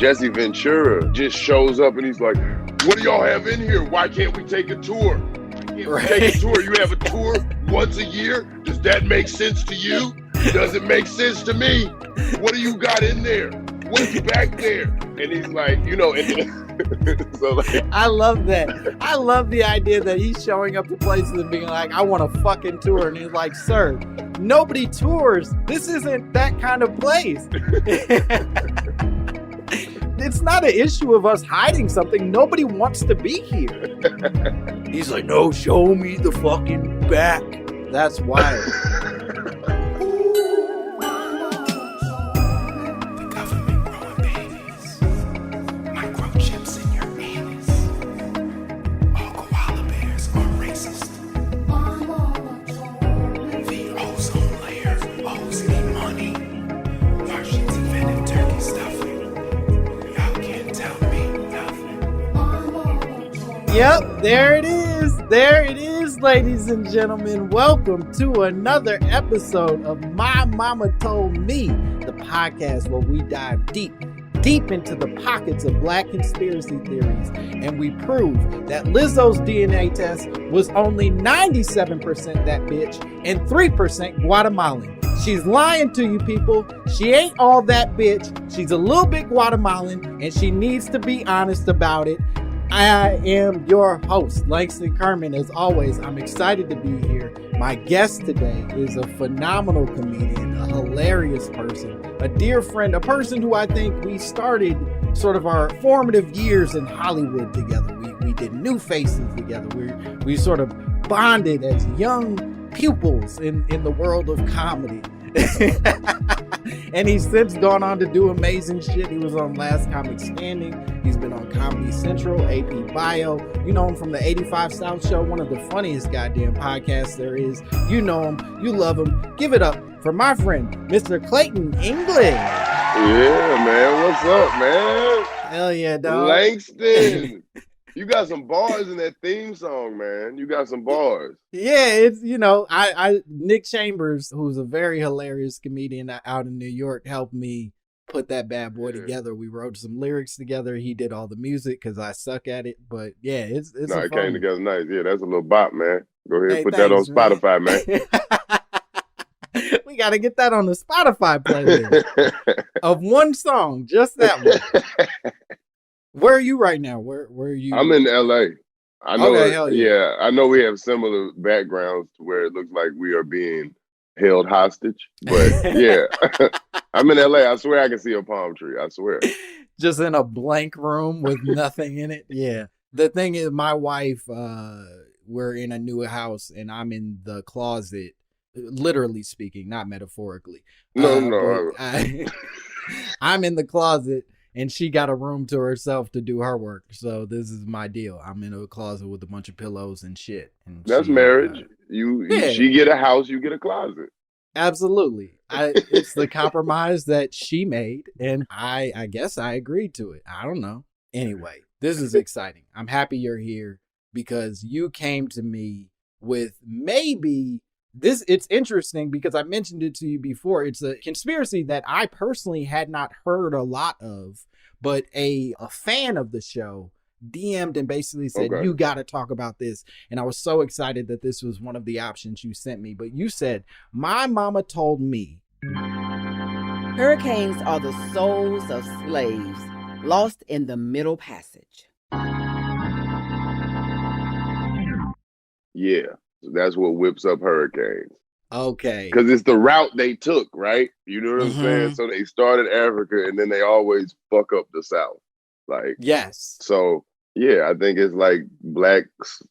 Jesse Ventura just shows up and he's like, what do y'all have in here? Why can't we take a tour? Take a tour. You have a tour once a year. Does that make sense to you? Does it make sense to me? What do you got in there? What's back there? And he's like, so like, I love that. I love the idea that he's showing up to places and being like, I want a fucking tour. And he's like, sir, nobody tours. This isn't that kind of place. It's not an issue of us hiding something. Nobody wants to be here. He's like, no, show me the fucking back. That's wild. Yep, there it is. There it is, ladies and gentlemen. Welcome to another episode of My Mama Told Me, the podcast where we dive deep into the pockets of black conspiracy theories, and we prove that Lizzo's DNA test was only 97% that bitch and 3% Guatemalan. She's lying to you people. She ain't all that bitch. She's a little bit Guatemalan, and she needs to be honest about it. I am your host, Langston Kerman. As always, I'm excited to be here. My guest today is a phenomenal comedian, a hilarious person, a dear friend, a person who I think we started sort of our formative years in Hollywood together. We did New Faces together. We sort of bonded as young pupils in the world of comedy. And he's since gone on to do amazing shit. He was on Last Comic Standing. He's been on Comedy Central, AP Bio. You know him from the 85 South Show, one of the funniest goddamn podcasts there is. You know him. You love him. Give it up for my friend, Mr. Clayton English. Yeah, man. What's up, man? Hell yeah, dog. Langston. You got some bars in that theme song, man. You got some bars. Yeah, it's, I Nick Chambers, who's a very hilarious comedian out in New York, helped me put that bad boy together. We wrote some lyrics together. He did all the music because I suck at it. But yeah, it's no, it came together nice. Yeah, that's a little bop, man. Go ahead and put that on Spotify, man. We got to get that on the Spotify playlist of one song, just that one. Where are you right now? Where are you? I'm in LA. I know. Okay, hell yeah. I know we have similar backgrounds to where it looks like we are being held hostage. But yeah, I'm in LA. I swear I can see a palm tree. I swear. Just in a blank room with nothing in it. Yeah. The thing is, my wife, we're in a new house and I'm in the closet, literally speaking, not metaphorically. No. I'm in the closet. And she got a room to herself to do her work. So this is my deal. I'm in a closet with a bunch of pillows and shit. And that's marriage. She get a house, you get a closet. Absolutely. It's the compromise that she made. And I guess I agreed to it. I don't know. Anyway, this is exciting. I'm happy you're here because you came to me with maybe... It's interesting because I mentioned it to you before. It's a conspiracy that I personally had not heard a lot of, but a fan of the show DM'd and basically said, You got to talk about this. And I was so excited that this was one of the options you sent me. But you said, my mama told me. Hurricanes are the souls of slaves lost in the Middle Passage. Yeah. That's what whips up hurricanes. Okay. Because it's the route they took, right? You know what I'm saying? So they started Africa and then they always fuck up the South. Like, yes. So, yeah, I think it's like Black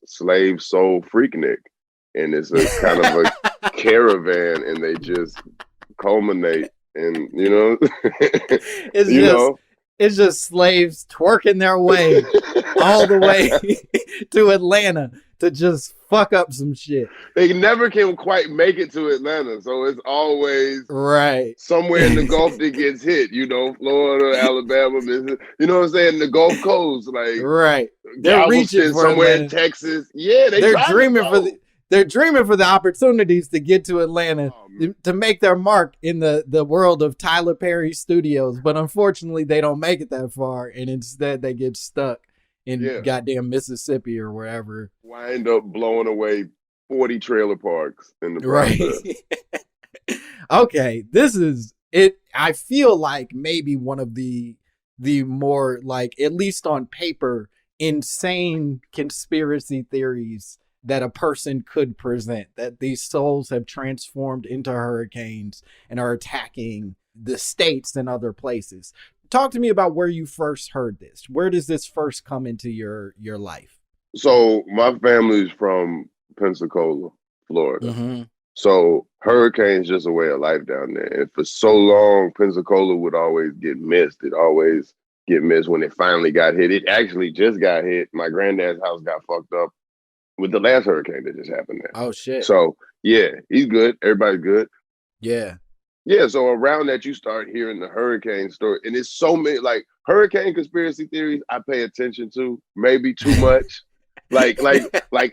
slave soul Freaknik. And it's a kind of a caravan and they just culminate and, It's just slaves twerking their way all the way to Atlanta to just fuck up some shit. They never can quite make it to Atlanta, so it's always right somewhere in the Gulf that gets hit. Florida, Alabama, Mississippi. You know what I'm saying? The Gulf Coast, like right. They're reaching for somewhere Atlanta. in Texas. Yeah, they're dreaming for They're dreaming for the opportunities to get to Atlanta to make their mark in the world of Tyler Perry Studios. But unfortunately, they don't make it that far. And instead, they get stuck in goddamn Mississippi or wherever. Wind up blowing away 40 trailer parks in the process. Right. Okay, this is it. I feel like maybe one of the more, like, at least on paper, insane conspiracy theories that a person could present, that these souls have transformed into hurricanes and are attacking the states and other places. Talk to me about where you first heard this. Where does this first come into your life? So my family's from Pensacola, Florida. Mm-hmm. So hurricanes just a way of life down there. And for so long, Pensacola would always get missed. It always get missed when it finally got hit. It actually just got hit. My granddad's house got fucked up with the last hurricane that just happened there. Oh, shit. So, yeah, he's good. Everybody's good. Yeah. Yeah, so around that, you start hearing the hurricane story. And it's so many, like, hurricane conspiracy theories I pay attention to, maybe too much. like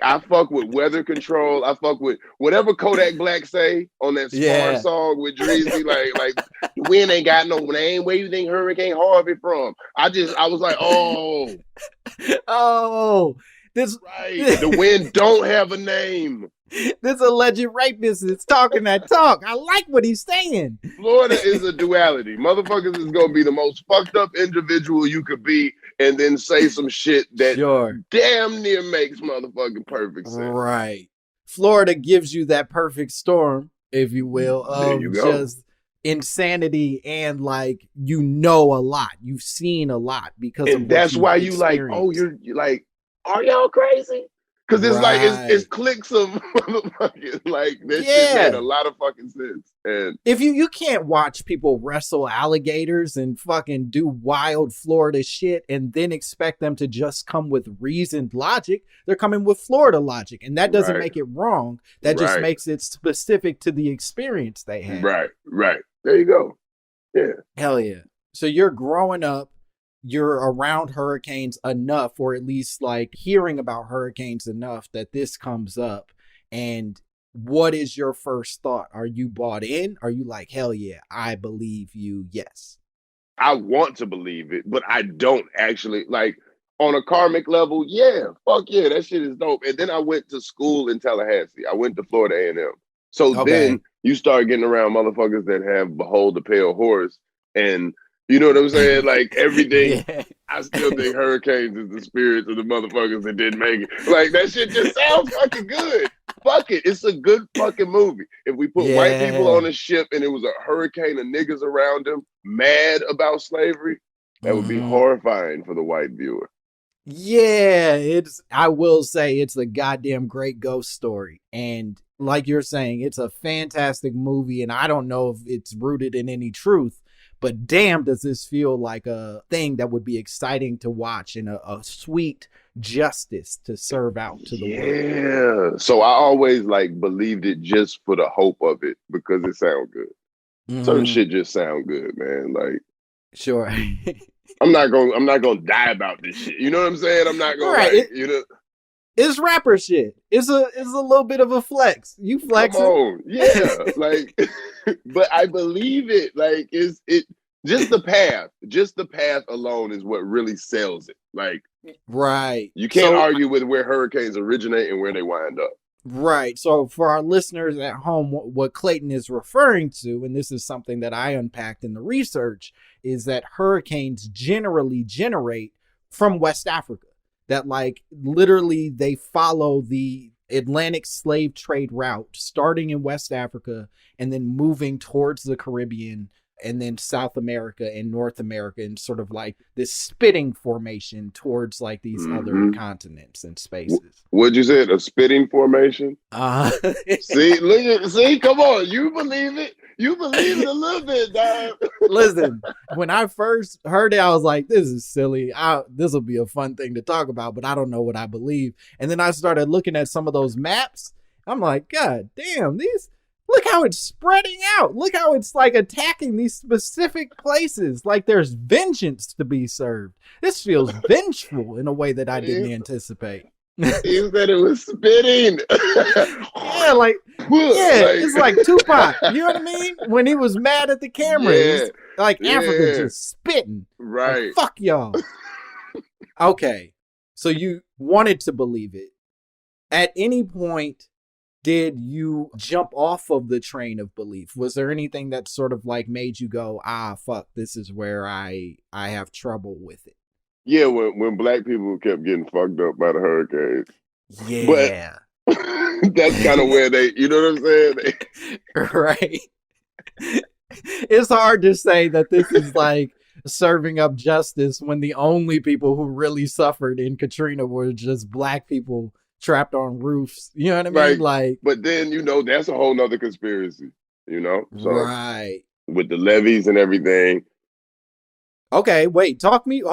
I fuck with weather control. I fuck with whatever Kodak Black say on that Spar song with Dreezy. Like the wind ain't got no name. Where you think Hurricane Harvey from? I was like, this right. The wind don't have a name. This alleged rapist is talking that talk. I like what he's saying. Florida is a duality. Motherfuckers is gonna be the most fucked up individual you could be, and then say some shit that damn near makes motherfucking perfect sense. Right. Florida gives you that perfect storm, if you will, of just insanity and, like, you know, a lot. You've seen a lot because and of that's why you like, you're like, are y'all crazy? Because it's like it's clicks of motherfucking, like, that shit made a lot of fucking sense. And if you can't watch people wrestle alligators and fucking do wild Florida shit and then expect them to just come with reasoned logic, they're coming with Florida logic, and that doesn't make it wrong. That just makes it specific to the experience they had. Right. There you go. Yeah. Hell yeah. So you're growing up. You're around hurricanes enough, or at least, like, hearing about hurricanes enough that this comes up. And what is your first thought? Are you bought in? Are you like, hell yeah, I believe you? Yes. I want to believe it, but I don't actually. Like, on a karmic level, yeah, fuck yeah, that shit is dope. And then I went to school in Tallahassee. I went to Florida A&M. So then you start getting around motherfuckers that have behold the pale horse, and you know what I'm saying? Like, everything, I still think hurricanes is the spirits of the motherfuckers that didn't make it. Like, that shit just sounds fucking good. Fuck it. It's a good fucking movie. If we put white people on a ship and it was a hurricane of niggas around them mad about slavery, that would be horrifying for the white viewer. Yeah, I will say it's a goddamn great ghost story. And like you're saying, it's a fantastic movie. And I don't know if it's rooted in any truth. But damn, does this feel like a thing that would be exciting to watch and a sweet justice to serve out to the world. Yeah. So I always, like, believed it just for the hope of it because it sounds good. Certain shit just sound good, man. Like, sure. I'm not gonna die about this shit. You know what I'm saying? I'm not gonna you know. It's rapper shit. It's a little bit of a flex. You flexing. Come on. Yeah. Like, but I believe it. Like, just the path. Just the path alone is what really sells it. Like, right. You can't argue with where hurricanes originate and where they wind up. Right. So for our listeners at home, what Clayton is referring to, and this is something that I unpacked in the research, is that hurricanes generally generate from West Africa. That, like, literally they follow the Atlantic slave trade route, starting in West Africa and then moving towards the Caribbean and then South America and North America, and sort of like this spitting formation towards, like, these other continents and spaces. What'd you say? A spitting formation? See, come on. You believe it. You believe it a little bit, dog. Listen, when I first heard it, I was like, this is silly. This will be a fun thing to talk about, but I don't know what I believe. And then I started looking at some of those maps. I'm like, God damn, look how it's spreading out. Look how it's, like, attacking these specific places. Like, there's vengeance to be served. This feels vengeful in a way that I didn't anticipate. He said it was spitting. Yeah, it's like Tupac. You know what I mean? When he was mad at the camera, he's like Africa just spitting. Right. Like, fuck y'all. Okay. So you wanted to believe it. At any point, did you jump off of the train of belief? Was there anything that sort of like made you go, fuck, this is where I have trouble with it? Yeah, when black people kept getting fucked up by the hurricanes. Yeah. But that's kind of where they, you know what I'm saying? Right. It's hard to say that this is like serving up justice when the only people who really suffered in Katrina were just black people trapped on roofs. You know what I mean? Right. Like, but then, that's a whole nother conspiracy, So, right. With the levees and everything. Okay, wait, talk to me a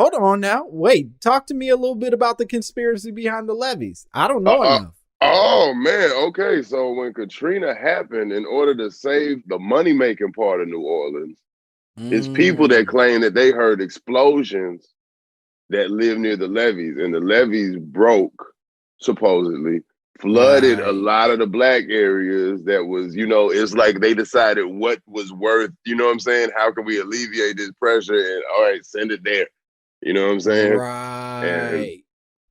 little bit about the conspiracy behind the levees. I don't know enough. Oh, man. Okay. So when Katrina happened, in order to save the money-making part of New Orleans, it's people that claim that they heard explosions that live near the levees, and the levees broke, supposedly, flooded a lot of the black areas that was, it's like they decided what was worth, you know what I'm saying? How can we alleviate this pressure? And all right, send it there. You know what I'm saying? Right. And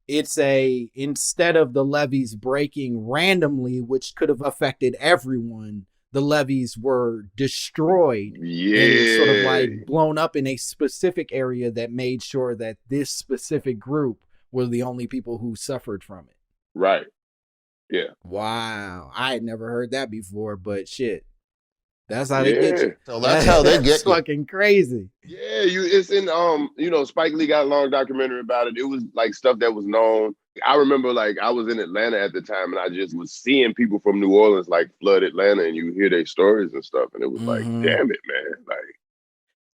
it's instead of the levees breaking randomly, which could have affected everyone, the levees were destroyed and sort of like blown up in a specific area that made sure that this specific group were the only people who suffered from it. Right. Yeah. Wow. I had never heard that before, but shit. That's how they get you. So that's how they get you. It's fucking crazy. Yeah, it's in Spike Lee got a long documentary about it. It was like stuff that was known. I remember like I was in Atlanta at the time and I just was seeing people from New Orleans like flood Atlanta and you hear their stories and stuff. And it was like, damn it, man. Like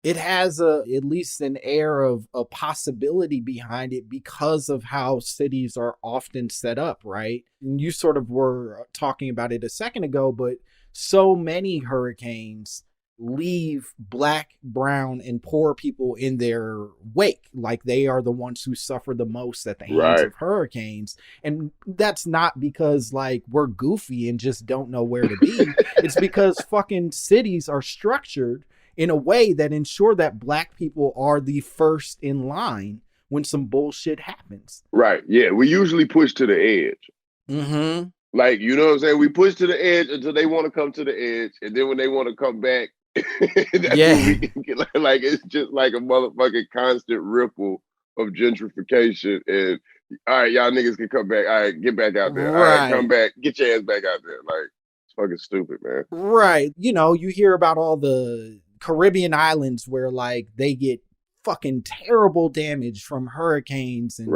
it has at least an air of a possibility behind it because of how cities are often set up, right? And you sort of were talking about it a second ago, but so many hurricanes leave black, brown, and poor people in their wake. Like they are the ones who suffer the most at the hands of hurricanes. And that's not because like we're goofy and just don't know where to be. It's because fucking cities are structured in a way that ensure that black people are the first in line when some bullshit happens. Right. Yeah. We usually push to the edge. Mm-hmm. Like, you know what I'm saying? We push to the edge until they want to come to the edge. And then when they want to come back, that's when we can get, like, it's just like a motherfucking constant ripple of gentrification. And all right, y'all niggas can come back. All right, get back out there. All right, come back. Get your ass back out there. Like, it's fucking stupid, man. Right. You know, you hear about all the Caribbean islands where like they get fucking terrible damage from hurricanes and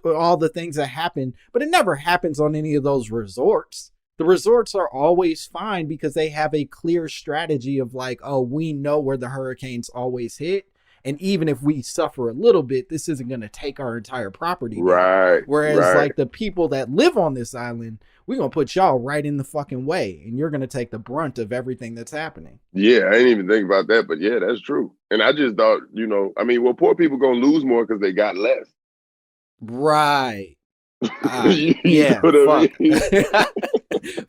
all the things that happen, but it never happens on any of those resorts. The resorts are always fine because they have a clear strategy of like, oh, we know where the hurricanes always hit. And even if we suffer a little bit, this isn't going to take our entire property down. Right. Whereas like the people that live on this island, we're going to put y'all right in the fucking way. And you're going to take the brunt of everything that's happening. Yeah, I didn't even think about that. But yeah, that's true. And I just thought, poor people going to lose more because they got less. Right. Yeah. Fuck.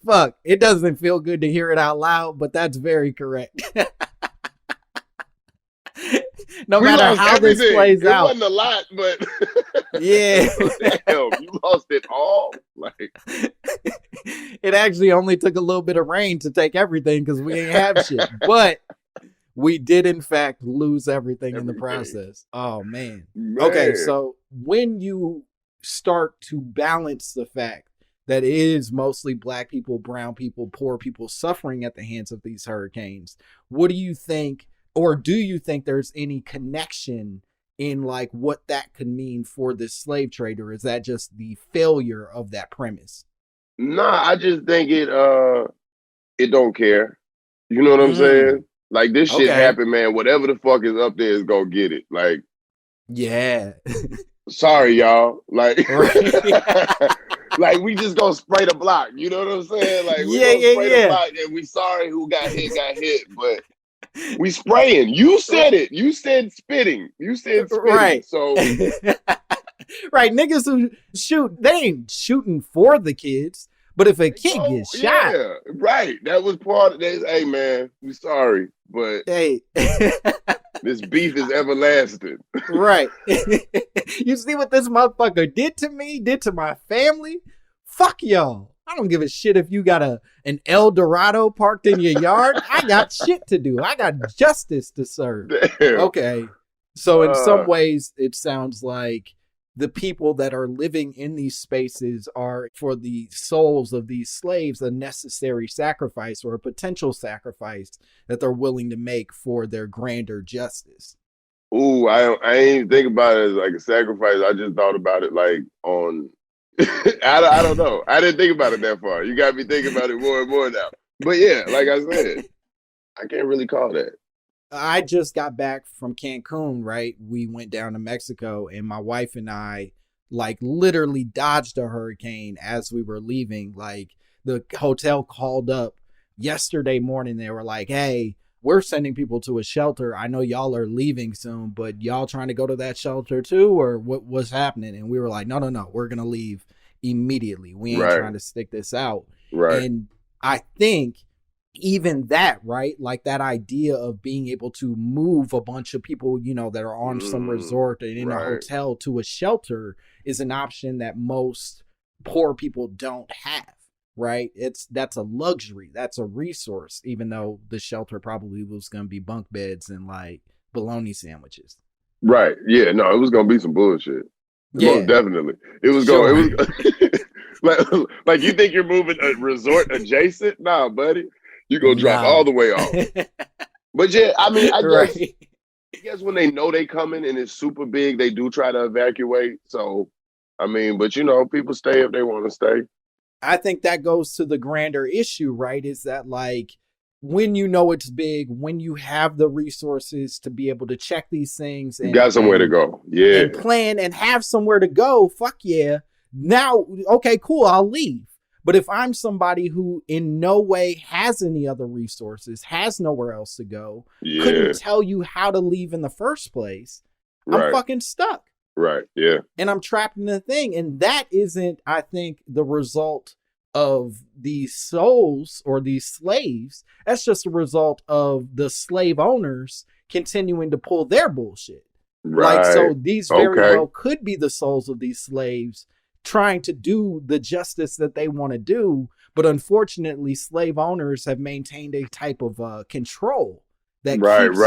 Fuck. It doesn't feel good to hear it out loud, but that's very correct. No matter how this plays out. It wasn't a lot, but yeah. Damn, you lost it all? Like it actually only took a little bit of rain to take everything because we ain't have shit. But we did in fact lose everything in the process. Oh man. Okay, so when you start to balance the fact that it is mostly black people, brown people, poor people suffering at the hands of these hurricanes, what do you think? Or do you think there's any connection in like what that could mean for this slave trade, or is that just the failure of that premise? Nah, I just think it don't care. You know what I'm saying? Like this shit happened, man. Whatever the fuck is up there is gonna get it. Like, yeah. Sorry, y'all. Like, like we just gonna spray the block. You know what I'm saying? Like, we gonna spray the block, and we sorry who got hit, but. We spraying. You said it. You said spitting. You said spitting. Right. So Right, niggas who shoot, they ain't shooting for the kids. But if a kid gets shot, yeah, right. That was part of this. Hey, man, we sorry, but hey, this beef is everlasting. right. You see what this motherfucker did to me, did to my family? Fuck y'all. I don't give a shit if you got an El Dorado parked in your yard. I got shit to do. I got justice to serve. Damn. Okay. So in some ways, it sounds like the people that are living in these spaces are, for the souls of these slaves, a necessary sacrifice or a potential sacrifice that they're willing to make for their grander justice. Ooh, I ain't even think about it as like a sacrifice. I just thought about it like on, I don't know. I didn't think about it that far. You got me thinking about it more and more now. But yeah, like I said, I can't really call that. I just got back from Cancun, right? We went down to Mexico, and my wife and I like literally dodged a hurricane as we were leaving. Like the hotel called up yesterday morning. They were like, hey, we're sending people to a shelter. I know y'all are leaving soon, but y'all trying to go to that shelter too, or what's happening? And we were like, no, we're going to leave immediately. We ain't trying to stick this out. Right. And I think even that, right? Like that idea of being able to move a bunch of people, you know, that are on some resort and in a hotel to a shelter is an option that most poor people don't have, right? That's a luxury. That's a resource, even though the shelter probably was going to be bunk beds and like bologna sandwiches. Right. Yeah. No, it was going to be some bullshit. Yeah. Most definitely. It was going, it was like you think you're moving a resort adjacent? Nah, buddy. You're going to drop all the way off. But yeah, I mean, I guess when they know they coming and it's super big, they do try to evacuate. So, I mean, but you know, people stay if they want to stay. I think that goes to the grander issue, right? Is that like when you know it's big, when you have the resources to be able to check these things and you got somewhere to go. Yeah. And plan and have somewhere to go. Fuck yeah. Now, okay, cool. I'll leave. But if I'm somebody who in no way has any other resources, has nowhere else to go, couldn't tell you how to leave in the first place, I'm fucking stuck. Right. Yeah. And I'm trapped in the thing. And that isn't, I think, the result of these souls or these slaves. That's just a result of the slave owners continuing to pull their bullshit. Right. Like, so these very well could be the souls of these slaves trying to do the justice that they want to do. But unfortunately, slave owners have maintained a type of control that keeps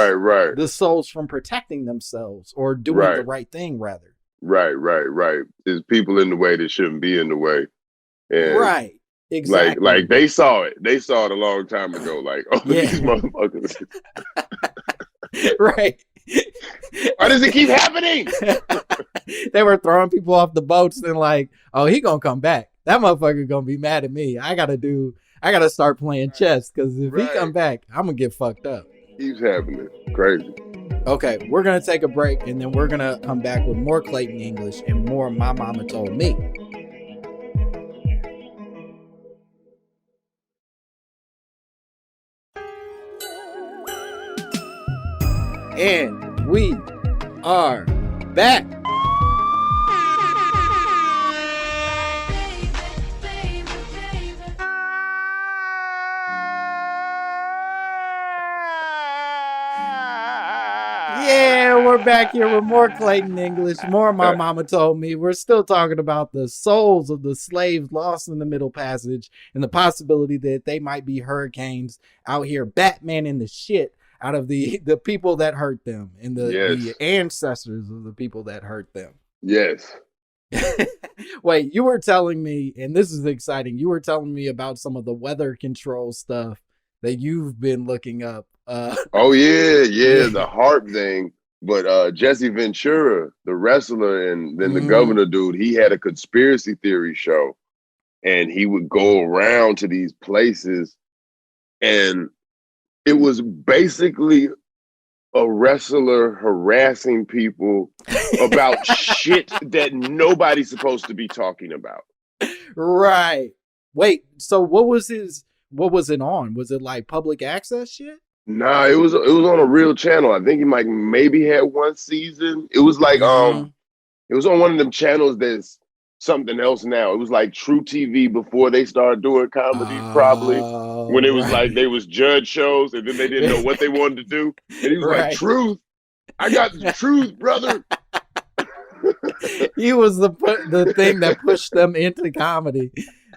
the souls from protecting themselves or doing the right thing, rather. Right. There's people in the way that shouldn't be in the way. And exactly. Like they saw it. They saw it a long time ago. Like, oh, these motherfuckers. Right. Why does it keep happening? They were throwing people off the boats and like, oh, he gonna come back. That motherfucker gonna be mad at me. I gotta start playing chess, because if he come back, I'm gonna get fucked up. Keeps happening. Crazy. Okay, we're gonna take a break and then we're gonna come back with more Clayton English and more My Mama Told Me. And we are back. Yeah, we're back here with more Clayton English, more My Mama Told Me. We're still talking about the souls of the slaves lost in the Middle Passage and the possibility that they might be hurricanes out here Batmaning the shit out of the people that hurt them and the ancestors of the people that hurt them. Yes. Wait, you were telling me, and this is exciting, you were telling me about some of the weather control stuff that you've been looking up. The harp thing. But Jesse Ventura, the wrestler, and then the governor dude, he had a conspiracy theory show. And he would go around to these places, and it was basically a wrestler harassing people about shit that nobody's supposed to be talking about. Right. Wait, so what was it on? Was it like public access shit? Nah, it was on a real channel. I think he maybe had one season. It was like It was on one of them channels that's something else now. It was like True TV before they started doing comedies, probably. When it was like they was judge shows and then they didn't know what they wanted to do. And he was like, truth. I got the truth, brother. He was the thing that pushed them into comedy.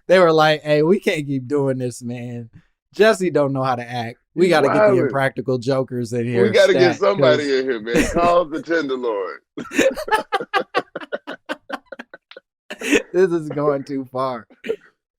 They were like, hey, we can't keep doing this, man. Jesse don't know how to act. We got to get the Impractical Jokers in here. We got to get somebody in here, man. Call the Tenderloin. This is going too far.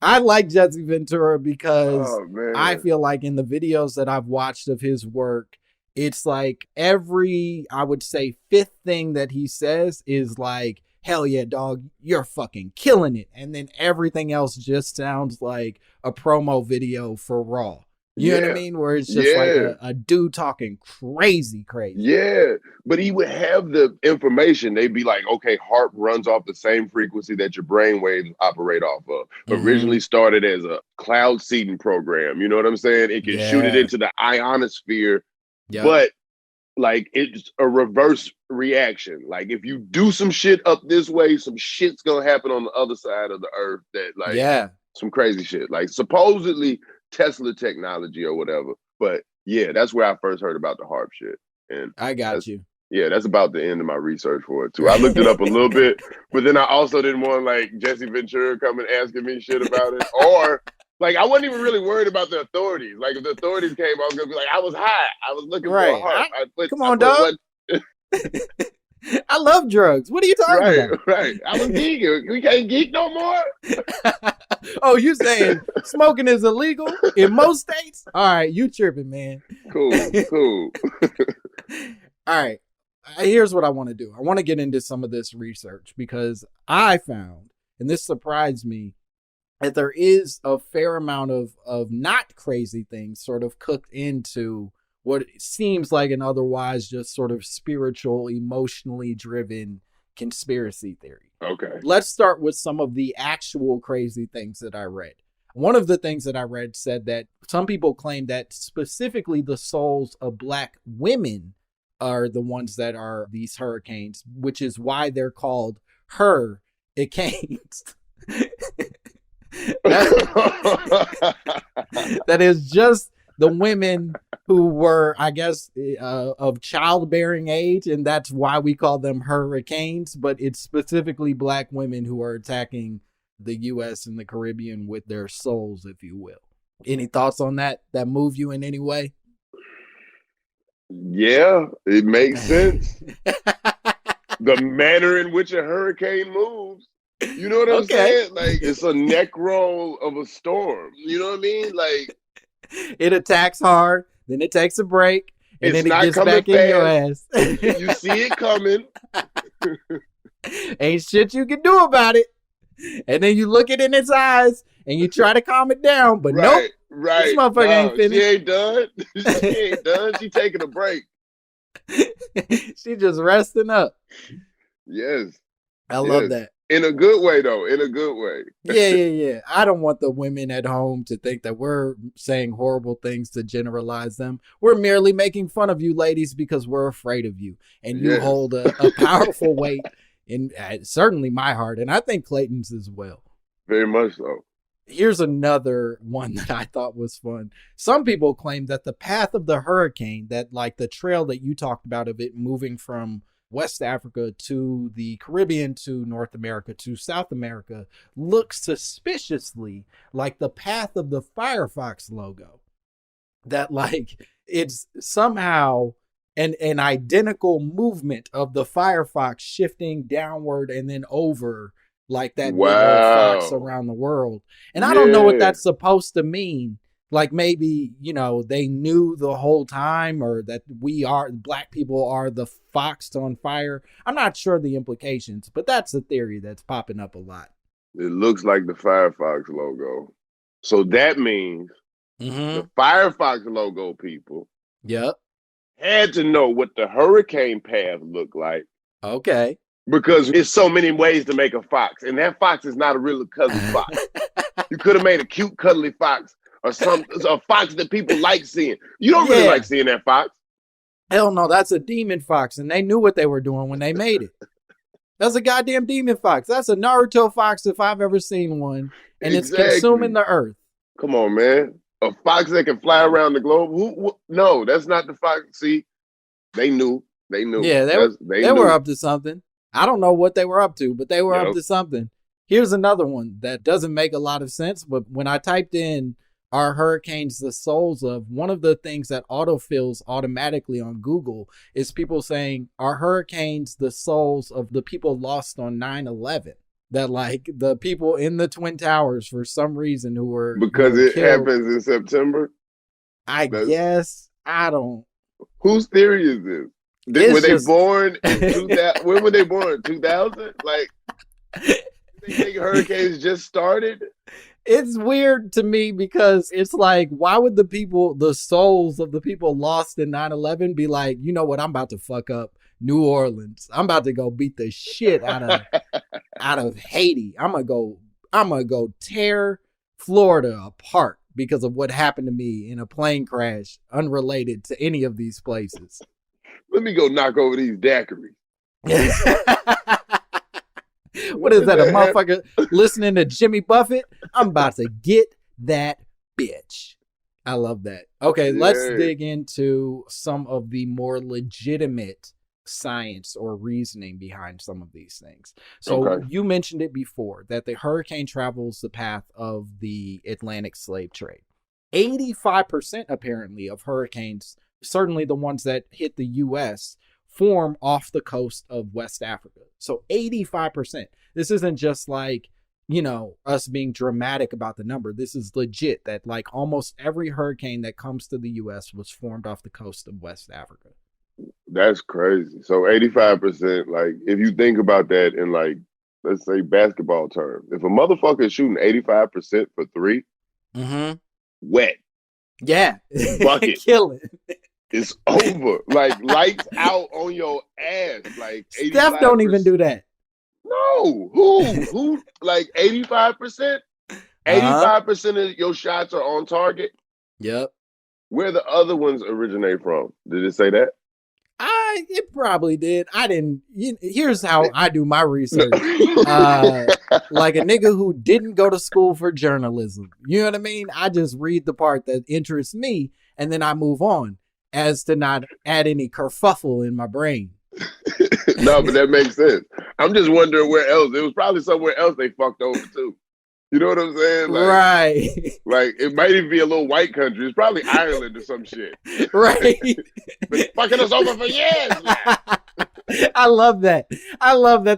I like Jesse Ventura because I feel like in the videos that I've watched of his work, it's like every, I would say, fifth thing that he says is like, hell yeah, dog, you're fucking killing it. And then everything else just sounds like a promo video for Raw. You know what I mean? Where it's just like a dude talking crazy. Yeah, but he would have the information. They'd be like, okay, heart runs off the same frequency that your brain waves operate off of. Originally started as a cloud seeding program. You know what I'm saying? It can shoot it into the ionosphere, but like it's a reverse reaction. Like if you do some shit up this way, some shit's gonna happen on the other side of the earth that like some crazy shit. Like supposedly Tesla technology or whatever. But yeah, that's where I first heard about the harp shit. And I got you. Yeah, that's about the end of my research for it too. I looked it up a little bit, but then I also didn't want like Jesse Ventura coming asking me shit about it. Or like I wasn't even really worried about the authorities. Like if the authorities came, I was gonna be like, I was high. I was looking for a harp. Come on, dog. I love drugs. What are you talking about? Right. I was geeking. We can't geek no more. Oh, you saying smoking is illegal in most states? All right, you tripping, man. Cool. All right. Here's what I want to do. I want to get into some of this research because I found, and this surprised me, that there is a fair amount of not crazy things sort of cooked into what seems like an otherwise just sort of spiritual, emotionally driven conspiracy theory. Okay. Let's start with some of the actual crazy things that I read. One of the things that I read said that some people claim that specifically the souls of Black women are the ones that are these hurricanes, which is why they're called hurricanes. That is just the women who were, I guess, of childbearing age, and that's why we call them hurricanes, but it's specifically Black women who are attacking the U.S. and the Caribbean with their souls, if you will. Any thoughts on that move you in any way? Yeah, it makes sense. The manner in which a hurricane moves. You know what I'm saying? Like, it's a neck roll of a storm. You know what I mean? Like, it attacks hard, then it takes a break, and then it gets back fast. in your ass. You see it coming. Ain't shit you can do about it. And then you look it in its eyes, and you try to calm it down, but nope. Right. This motherfucker ain't finished. She ain't done. She ain't done. She taking a break. She just resting up. Yes. I love that. In a good way, though. In a good way. Yeah. I don't want the women at home to think that we're saying horrible things to generalize them. We're merely making fun of you ladies because we're afraid of you. And you hold a powerful weight in certainly my heart. And I think Clayton's as well. Very much so. Here's another one that I thought was fun. Some people claim that the path of the hurricane, that like the trail that you talked about of it moving from West Africa to the Caribbean to North America to South America, looks suspiciously like the path of the Firefox logo. That like it's somehow an identical movement of the Firefox shifting downward and then over like that big old fox around the world. And I don't know what that's supposed to mean. Like maybe, you know, they knew the whole time, or that Black people are the fox on fire. I'm not sure the implications, but that's a theory that's popping up a lot. It looks like the Firefox logo. So that means the Firefox logo people had to know what the hurricane path looked like. Okay. Because there's so many ways to make a fox. And that fox is not a real cuddly fox. You could have made a cute cuddly fox. Or a fox that people like seeing. You don't really like seeing that fox. Hell no, that's a demon fox, and they knew what they were doing when they made it. That's a goddamn demon fox. That's a Naruto fox if I've ever seen one. And it's consuming the earth. Come on, man. A fox that can fly around the globe? No, that's not the fox. See, they knew. Yeah, they were up to something. I don't know what they were up to, but they were up to something. Here's another one that doesn't make a lot of sense, but when I typed in, are hurricanes the souls of, one of the things that autofills automatically on Google is people saying, are hurricanes the souls of the people lost on 9/11? That like the people in the Twin Towers for some reason who were because it happens in September. Guess I don't. Whose theory is this? Were they born in 2000? When were they born? 2000? Like, they think hurricanes just started? It's weird to me because it's like, why would the souls of the people lost in 9/11 be like, you know what, I'm about to fuck up New Orleans. I'm about to go beat the shit out of Haiti. I'm gonna go tear Florida apart because of what happened to me in a plane crash unrelated to any of these places. Let me go knock over these daiquiris. What is that, a motherfucker listening to Jimmy Buffett? I'm about to get that bitch. I love that. Okay, let's dig into some of the more legitimate science or reasoning behind some of these things. So you mentioned it before that the hurricane travels the path of the Atlantic slave trade. 85% apparently of hurricanes, certainly the ones that hit the U.S., form off the coast of West Africa. So 85%. This isn't just like, us being dramatic about the number. This is legit that like almost every hurricane that comes to the U.S. was formed off the coast of West Africa. That's crazy. So 85%, like if you think about that in like, let's say basketball terms, if a motherfucker is shooting 85% for three, wet. Yeah. Bucket. Kill it. It's over. Like lights out on your ass. Like 85%. Steph don't even do that. No. Who? Like 85%? 85% of your shots are on target? Yep. Where the other ones originate from? Did it say that? It probably did. I didn't. Here's how I do my research. Like a nigga who didn't go to school for journalism. You know what I mean? I just read the part that interests me and then I move on as to not add any kerfuffle in my brain. No, but that makes sense. I'm just wondering where else. It was probably somewhere else they fucked over too. You know what I'm saying? Like, right. Like, it might even be a little white country. It's probably Ireland or some shit. Right. Been fucking us over for years now. I love that.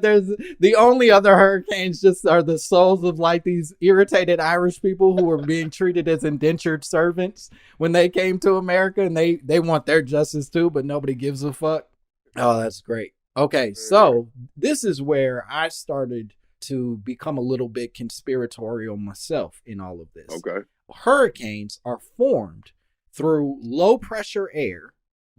There's the only other hurricanes just are the souls of like these irritated Irish people who were being treated as indentured servants when they came to America, and they want their justice too, but nobody gives a fuck. Oh, that's great. Okay, so this is where I started to become a little bit conspiratorial myself in all of this. Okay. Hurricanes are formed through low pressure air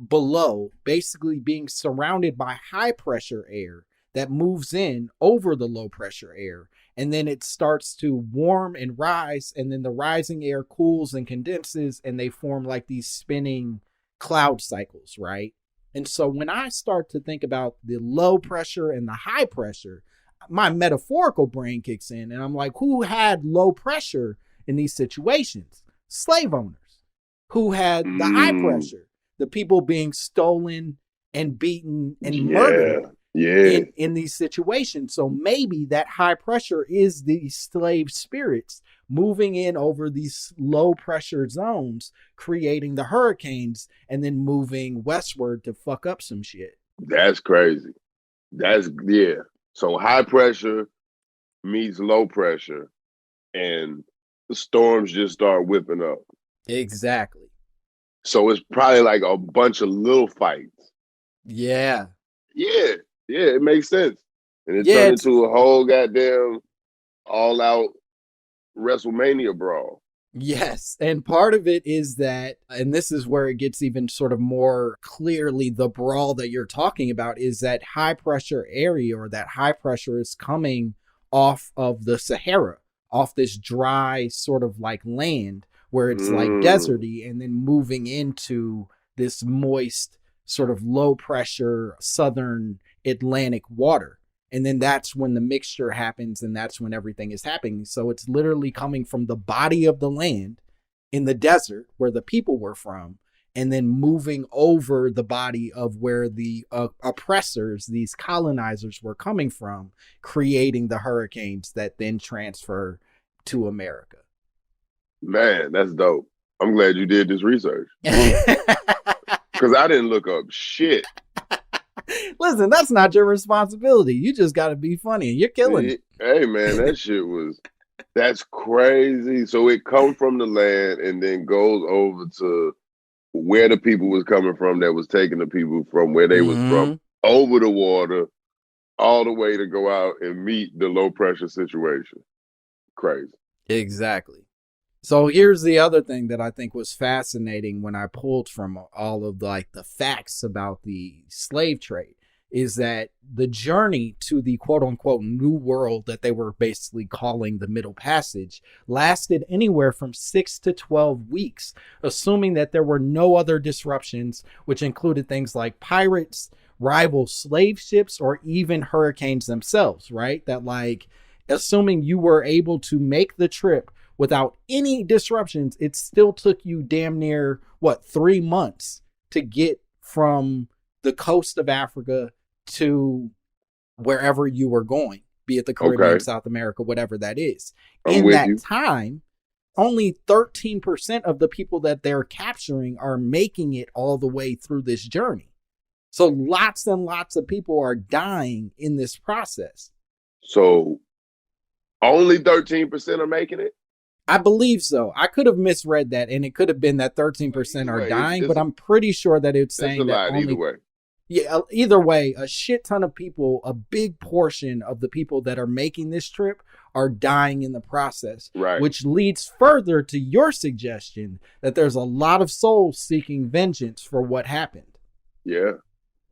below, basically being surrounded by high pressure air that moves in over the low pressure air. And then it starts to warm and rise. And then the rising air cools and condenses, and they form like these spinning cloud cycles, right? And so when I start to think about the low pressure and the high pressure, my metaphorical brain kicks in and I'm like, who had low pressure in these situations? Slave owners. Who had the high pressure? The people being stolen and beaten and murdered in these situations. So maybe that high pressure is the slave spirits moving in over these low pressure zones, creating the hurricanes and then moving westward to fuck up some shit. That's crazy. So high pressure meets low pressure, and the storms just start whipping up. Exactly. So it's probably like a bunch of little fights. Yeah. Yeah, it makes sense. And it turned into a whole goddamn all-out WrestleMania brawl. Yes, and part of it is that, and this is where it gets even sort of more clearly the brawl that you're talking about, is that high pressure area, or that high pressure is coming off of the Sahara, off this dry sort of like land where it's like deserty, and then moving into this moist sort of low pressure southern Atlantic water. And then that's when the mixture happens, and that's when everything is happening. So it's literally coming from the body of the land in the desert where the people were from, and then moving over the body of where the oppressors, these colonizers, were coming from, creating the hurricanes that then transfer to America. Man, that's dope. I'm glad you did this research. Because I didn't look up shit. Listen, that's not your responsibility. You just got to be funny. You're killing it. Hey, man, that's crazy. So it comes from the land and then goes over to where the people was coming from that was taking the people from where they was from, over the water, all the way to go out and meet the low pressure situation. Crazy. Exactly. So here's the other thing that I think was fascinating when I pulled from all of the facts about the slave trade is that the journey to the quote unquote new world that they were basically calling the Middle Passage lasted anywhere from 6 to 12 weeks, assuming that there were no other disruptions, which included things like pirates, rival slave ships, or even hurricanes themselves, right? That assuming you were able to make the trip without any disruptions, it still took you damn near 3 months to get from the coast of Africa to wherever you were going, be it the Caribbean, South America, whatever that is. In that time, only 13% of the people that they're capturing are making it all the way through this journey. So lots and lots of people are dying in this process. So only 13% are making it? I believe so. I could have misread that, and it could have been that 13% are dying, but I'm pretty sure that it's saying that only, either way. Yeah, either way, a shit ton of people, a big portion of the people that are making this trip are dying in the process, right? Which leads further to your suggestion that there's a lot of souls seeking vengeance for what happened. Yeah.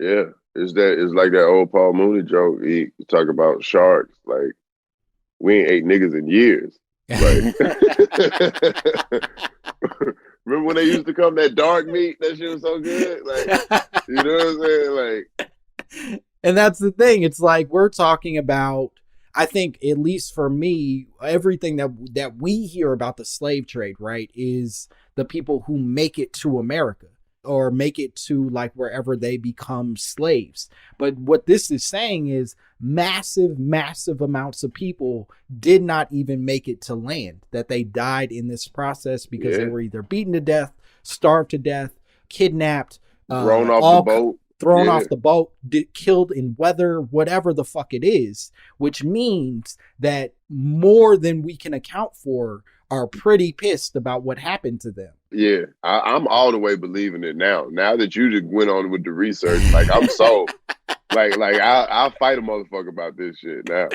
It's like that old Paul Mooney joke. He talk about sharks. Like, we ain't ate niggas in years. Like, remember when they used to come that dark meat? That shit was so good. Like, you know what I'm saying? Like, and that's the thing. It's like we're talking about. I think, at least for me, everything that we hear about the slave trade, right, is the people who make it to America or make it to wherever they become slaves. But what this is saying is massive amounts of people did not even make it to land, that they died in this process because they were either beaten to death, starved to death, kidnapped, thrown off the boat, killed in weather, whatever the fuck it is, which means that more than we can account for are pretty pissed about what happened to them. Yeah, I'm all the way believing it now. Now that you just went on with the research, I'm sold. I'll fight a motherfucker about this shit now.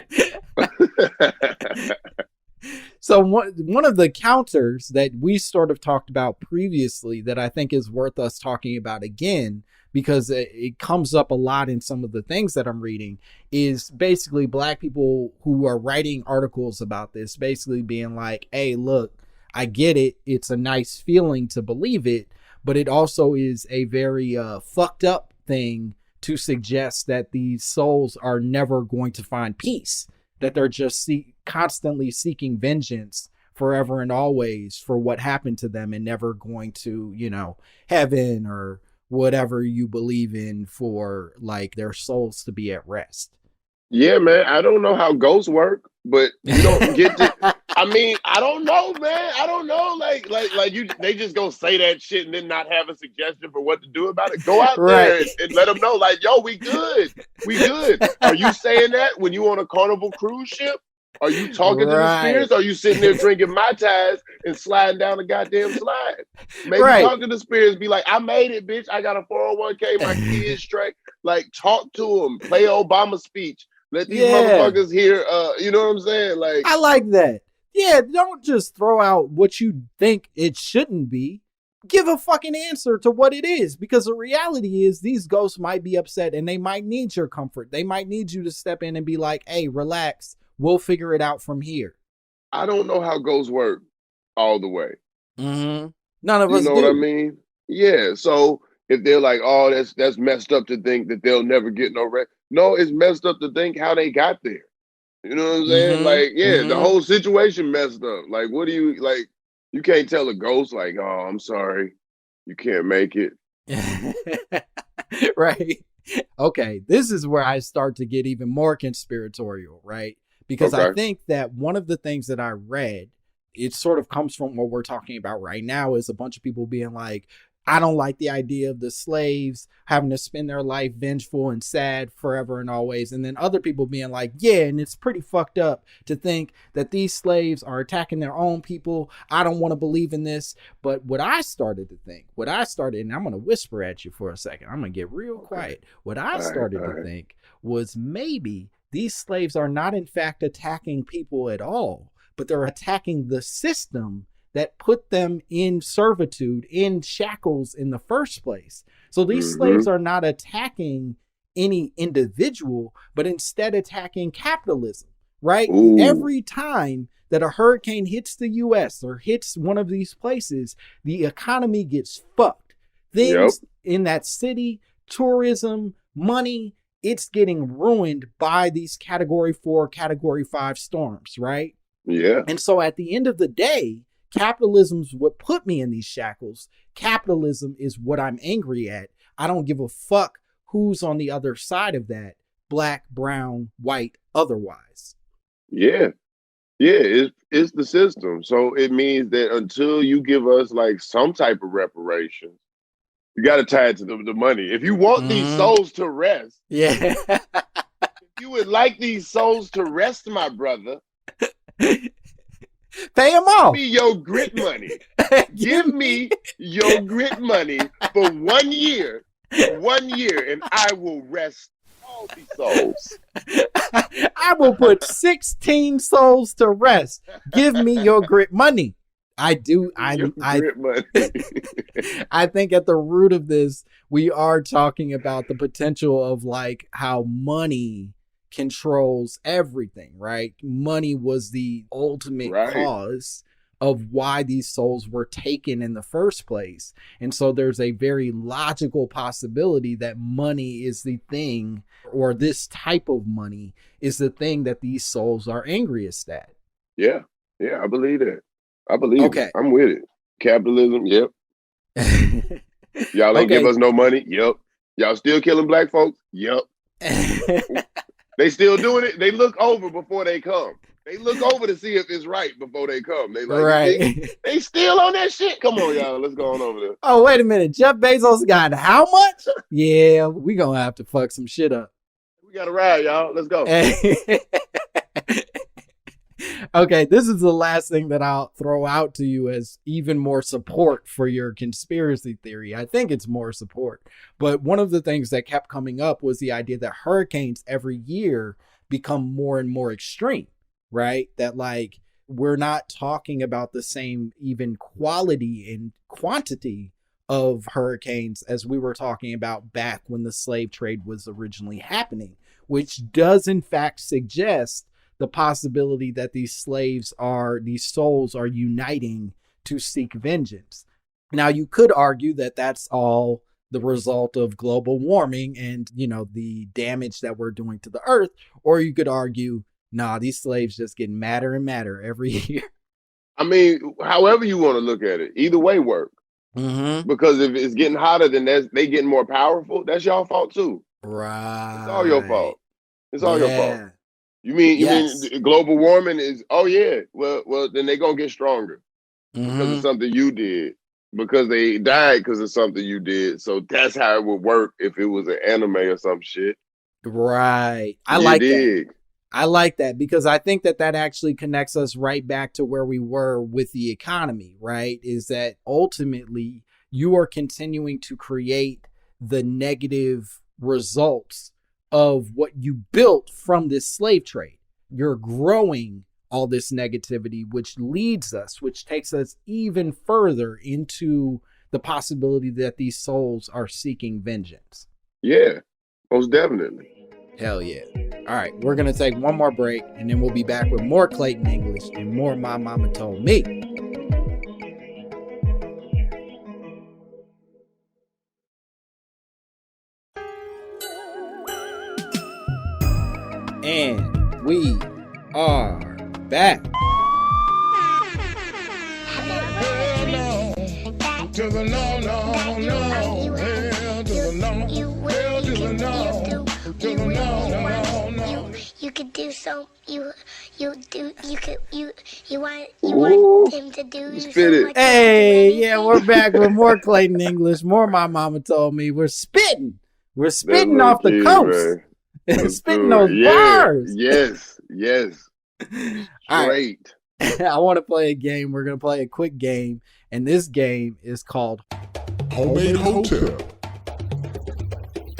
So one of the counters that we sort of talked about previously that I think is worth us talking about again, because it comes up a lot in some of the things that I'm reading, is basically Black people who are writing articles about this, basically being like, hey, look, I get it. It's a nice feeling to believe it, but it also is a very fucked up thing to suggest that these souls are never going to find peace, that they're just constantly seeking vengeance forever and always for what happened to them and never going to, heaven or whatever you believe in for their souls to be at rest. Yeah, man. I don't know how ghosts work, but you don't get to. I mean, I don't know, man. I don't know. They just gonna say that shit and then not have a suggestion for what to do about it. Go out there and let them know, yo, we good. We good. Are you saying that when you on a Carnival cruise ship? Are you talking to the spirits? Or are you sitting there drinking Mai Tais and sliding down the goddamn slide? Maybe talk to the spirits, be like, I made it, bitch. I got a 401k, my kids straight. Talk to them. Play Obama speech. Let these motherfuckers hear, you know what I'm saying? I like that. Yeah, don't just throw out what you think it shouldn't be. Give a fucking answer to what it is, because the reality is these ghosts might be upset and they might need your comfort. They might need you to step in and be like, hey, relax. We'll figure it out from here. I don't know how ghosts work all the way. Mm-hmm. None of us do. You know what I mean? Yeah. So if they're like, oh, that's messed up to think that they'll never get no rest. No, it's messed up to think how they got there. You know what I'm saying? Like, yeah, the whole situation messed up. Like, what do you like? You can't tell a ghost like, "Oh, I'm sorry, you can't make it." Right. Okay. This is where I start to get even more conspiratorial, right? Because I Okay. think that one of the things that I read, it sort of comes from what we're talking about right now, is a bunch of people being like, I don't like the idea of the slaves having to spend their life vengeful and sad forever and always. And then other people being like, yeah, and it's pretty fucked up to think that these slaves are attacking their own people. I don't want to believe in this. But what I started to think, and I'm going to whisper at you for a second. I'm going to get real quiet. What I started to think was maybe these slaves are not in fact attacking people at all, but they're attacking the system that put them in servitude, in shackles in the first place. So these slaves are not attacking any individual, but instead attacking capitalism, right? Ooh. Every time that a hurricane hits the US or hits one of these places, the economy gets fucked. Things in that city, tourism, money, it's getting ruined by these category 4, category 5 storms, right? Yeah. And so at the end of the day, capitalism's what put me in these shackles. Capitalism is what I'm angry at. I don't give a fuck who's on the other side of that, black, brown, white, otherwise. Yeah. Yeah, it's the system. So it means that until you give us like some type of reparations, you got to tie it to the money. If you want these souls to rest, yeah. if you would like these souls to rest, my brother, pay them off. Give me your grit money. Give me your grit money for 1 year. 1 year, and I will rest all these souls. I will put 16 souls to rest. Give me your grit money. I do. Grit money. I think at the root of this, we are talking about the potential of like how money controls everything, right? Money was the ultimate cause of why these souls were taken in the first place. And so there's a very logical possibility that money is the thing, or this type of money is the thing that these souls are angriest at. Yeah. Yeah, I believe that. I believe it. I'm with it. Capitalism, yep. Y'all ain't give us no money, yep. Y'all still killing black folks, yep. They still doing it. They look over before they come. They look over to see if it's right before they come. They like, they still on that shit. Come on, y'all. Let's go on over there. Oh, wait a minute. Jeff Bezos got how much? Yeah, we gonna have to fuck some shit up. We got to ride, y'all. Let's go. Okay, this is the last thing that I'll throw out to you as even more support for your conspiracy theory. I think it's more support. But one of the things that kept coming up was the idea that hurricanes every year become more and more extreme, right? That like we're not talking about the same even quality and quantity of hurricanes as we were talking about back when the slave trade was originally happening, which does in fact suggest the possibility that these souls are uniting to seek vengeance. Now, you could argue that that's all the result of global warming and, the damage that we're doing to the earth. Or you could argue, nah, these slaves just get madder and madder every year. I mean, however you want to look at it, either way work. Because if it's getting hotter, then they getting more powerful. That's y'all fault too. Right. It's all your fault. It's all your fault. You mean global warming is? Oh yeah. Well, then they gonna get stronger because of something you did. Because they died because of something you did. So that's how it would work if it was an anime or some shit. Right. I like that because I think that actually connects us right back to where we were with the economy, right? Is that ultimately you are continuing to create the negative results of what you built from this slave trade. You're growing all this negativity, which takes us even further into the possibility that these souls are seeking vengeance. Yeah, most definitely. Hell yeah. All right, we're going to take one more break, and then we'll be back with more Clayton English and more My Mama Told Me. And we are back. To the no, no, no, hell to the no, hell to the no, to the no, no, no. You could do so. You want him to do you Spit so it. much. Hey, yeah, we're back with more Clayton English, more My Mama Told Me. We're spitting. We're spitting off the coast. Spitting those bars. Yes. All right. Great. I want to play a game. We're going to play a quick game. And this game is called Homemade Hotel.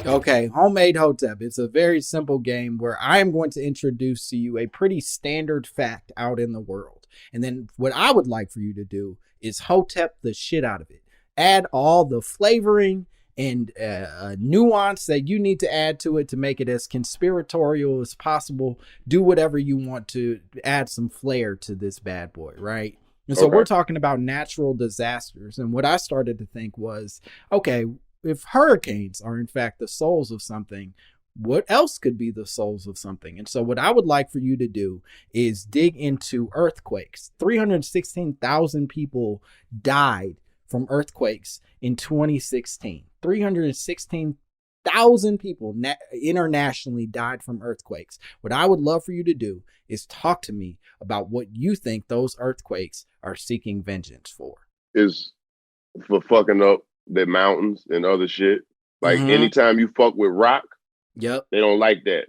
Okay, Homemade Hotep. It's a very simple game where I am going to introduce to you a pretty standard fact out in the world. And then what I would like for you to do is Hotep the shit out of it. Add all the flavoring and nuance that you need to add to it to make it as conspiratorial as possible. Do whatever you want to add some flair to this bad boy, right? And so we're talking about natural disasters. And what I started to think was, okay, if hurricanes are in fact the souls of something, what else could be the souls of something? And so what I would like for you to do is dig into earthquakes. 316,000 people died from earthquakes in 2016. 316,000 people internationally died from earthquakes. What I would love for you to do is talk to me about what you think those earthquakes are seeking vengeance for. Is for fucking up the mountains and other shit. Like anytime you fuck with rock, Yep. they don't like that.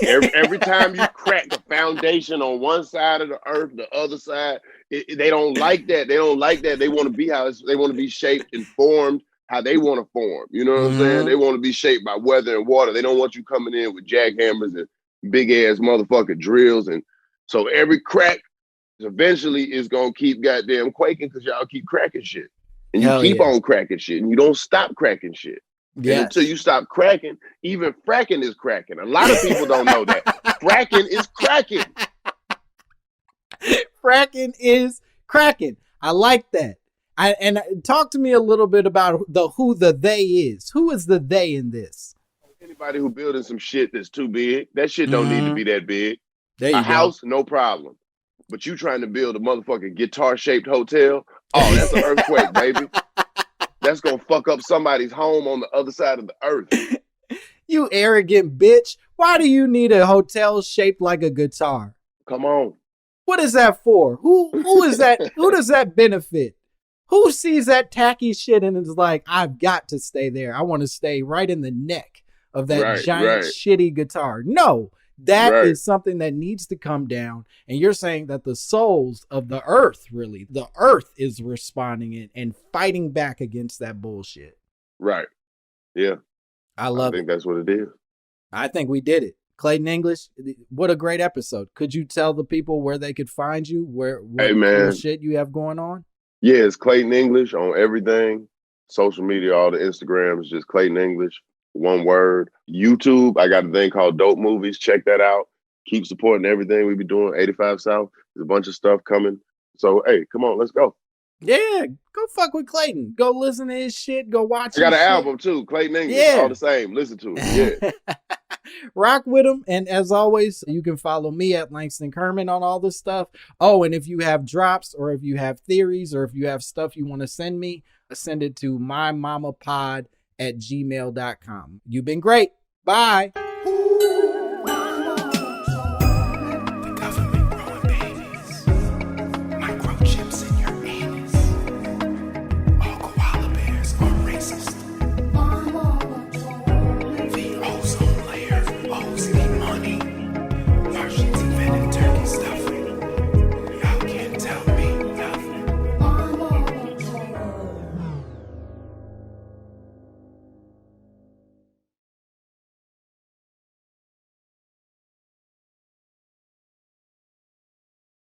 Every time you crack the foundation on one side of the earth, the other side, they don't like that. They don't like that. They want to be they want to be shaped and formed how they want to form. You know what I'm saying? They want to be shaped by weather and water. They don't want you coming in with jackhammers and big ass motherfucking drills. And so every crack eventually is gonna keep goddamn quaking because y'all keep cracking shit. And you keep on cracking shit and you don't stop cracking shit. Yes. And until you stop cracking, even fracking is cracking. A lot of people don't know that. Fracking is cracking. Fracking is cracking. I like that. And talk to me a little bit about who the they is. Who is the they in this? Anybody who building some shit that's too big, that shit don't need to be that big. There you a go. House, no problem. But you trying to build a motherfucking guitar-shaped hotel? Oh, that's an earthquake, baby. That's gonna fuck up somebody's home on the other side of the earth. You arrogant bitch. Why do you need a hotel shaped like a guitar? Come on. What is that for? Who is that? Who does that benefit? Who sees that tacky shit and is like, I've got to stay there. I want to stay right in the neck of that giant shitty guitar. No, that is something that needs to come down. And you're saying that the souls of the earth, really, the earth is responding and fighting back against that bullshit. Right. Yeah. I think that's what it is. I think we did it. Clayton English, what a great episode. Could you tell the people where they could find you? What cool shit you have going on? Yeah, it's Clayton English on everything. Social media, all the Instagrams, just Clayton English, one word. YouTube, I got a thing called Dope Movies. Check that out. Keep supporting everything we be doing. 85 South, there's a bunch of stuff coming. So, hey, come on, let's go. Yeah, go fuck with Clayton. Go listen to his shit. Go watch I got an album too, Clayton English, all the same. Listen to it, yeah. Rock with him. And as always, you can follow me at Langston Kerman on all this stuff. Oh, and if you have drops or if you have theories or if you have stuff you want to send me, send it to mymammapod@gmail.com. You've been great. Bye.